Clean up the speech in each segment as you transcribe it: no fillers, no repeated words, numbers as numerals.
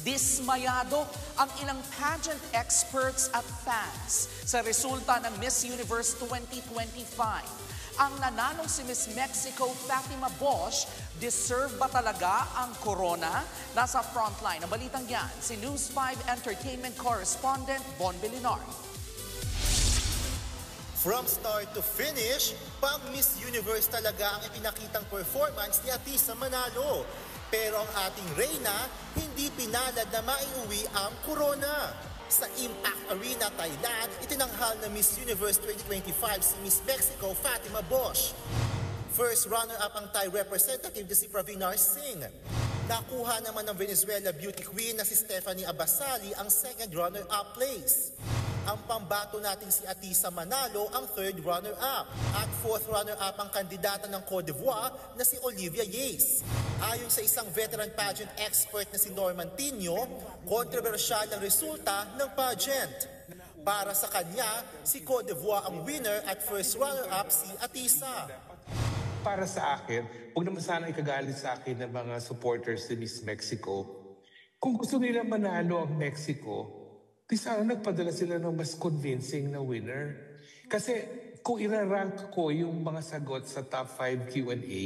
Dismayado ang ilang pageant experts at fans sa resulta ng Miss Universe 2025. Ang nananong si Miss Mexico Fatima Bosch, deserve ba talaga ang corona? Nasa frontline ng balitang yan, si News 5 Entertainment Correspondent Bon Bilinar. From start to finish, pang Miss Universe talaga ang ipinakitang performance ni Atisa Manalo. Pero ang ating Reyna, hindi pinalad na maiuwi ang corona. Sa Impact Arena, Thailand, itinanghal na Miss Universe 2025 si Miss Mexico Fatima Bosch. First runner-up ang Thai representative na si Pravinar Singh. Nakuha naman ng Venezuela beauty queen na si Stephanie Abasali ang second runner-up place. Ang pambato natin si Atisa Manalo ang third runner-up at fourth runner-up ang kandidata ng Cote d'Ivoire na si Olivia Yates. Ayon sa isang veteran pageant expert na si Norman Tino, kontrobersyal ang resulta ng pageant. Para sa kanya, si Cote d'Ivoire ang winner at first runner-up si Atisa. Para sa akin, huwag naman sana ikagalit sa akin ng mga supporters ni Miss Mexico. Kung gusto nila manalo ang Mexico, di sana nagpadala sila ng mas convincing na winner. Kasi kung irarank ko yung mga sagot sa top 5 Q&A,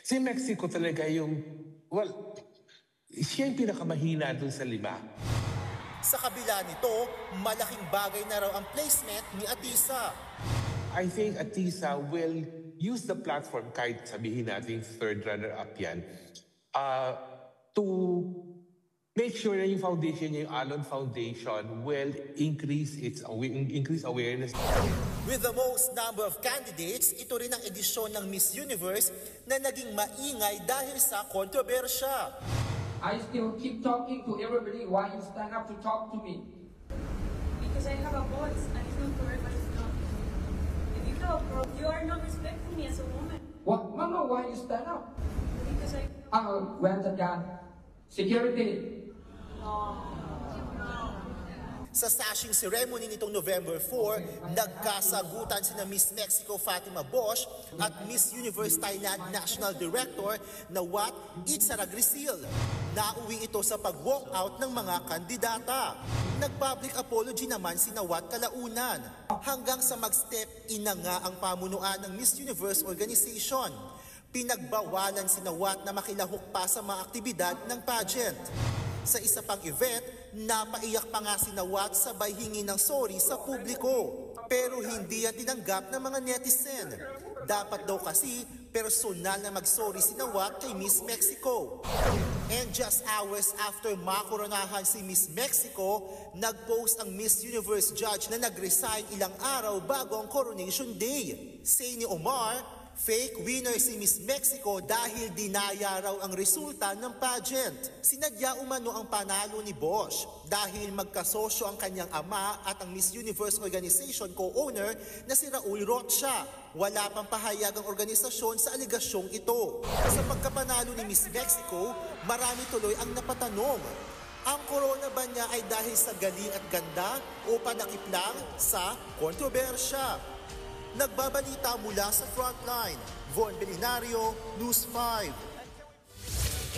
si Mexico talaga yung, siya yung pinakamahina dun sa 5. Sa kabila nito, malaking bagay na raw ang placement ni Atisa. I think Atisa will use the platform, kahit sabihin natin third runner-up yan, to make sure na yung foundation niya, yung Alon Foundation, will increase awareness. With the most number of candidates, ito rin ang edisyon ng Miss Universe na naging maingay dahil sa kontrobersya. I still keep talking to everybody. Why you stand up to talk to me? Because I have a voice and it's not for everybody to talk to me. If you have a problem, you are not respecting me as a woman. What? Mama, why you stand up? Because I... Where's the gun? Security. Sa sashing ceremony nitong November 4, nagkasagutan sina Miss Mexico Fatima Bosch at Miss Universe Thailand National Director na Wat Itzaragrisil. Nauwi ito sa pag-walk out ng mga kandidata. Nag-public apology naman si Wat kalaunan. Hanggang sa mag-step in na nga ang pamunuan ng Miss Universe Organization. Pinagbawalan si Wat na makilahok pa sa mga aktibidad ng pageant. Sa isa pang event, napaiyak pa nga si Wat sabay hingi ng sorry sa publiko. Pero hindi yan tinanggap ng mga netizen. Dapat daw kasi personal na mag-sorry si Wat kay Miss Mexico. And just hours after makoronahan si Miss Mexico, nag-post ang Miss Universe judge na nag-resign ilang araw bago ang Coronation Day. Say ni Omar, fake winner si Miss Mexico dahil dinaya raw ang resulta ng pageant. Sinadya umano ang panalo ni Bosch dahil magkasosyo ang kanyang ama at ang Miss Universe Organization co-owner na si Raul Rocha. Wala pang pahayag ang organisasyon sa aligasyong ito. Sa pagkapanalo ni Miss Mexico, marami tuloy ang napatanong. Ang corona ba niya ay dahil sa galing at ganda o panakip lang sa kontrobersya? Nagbabalita mula sa frontline, Von Belinario, News 5.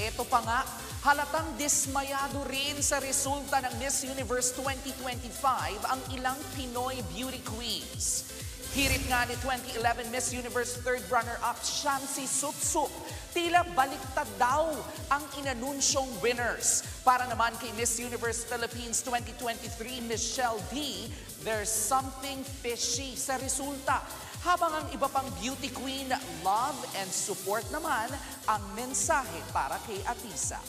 Ito pa nga, halatang dismayado rin sa resulta ng Miss Universe 2025 ang ilang Pinoy beauty queens. Hirit nga ni 2011 Miss Universe third runner-up Shamsi Supsup, tila baliktad daw ang inanunsyong winners. Para naman kay Miss Universe Philippines 2023 Michelle D, there's something fishy sa resulta. Habang ang iba pang beauty queen, love and support naman ang mensahe para kay Atisa.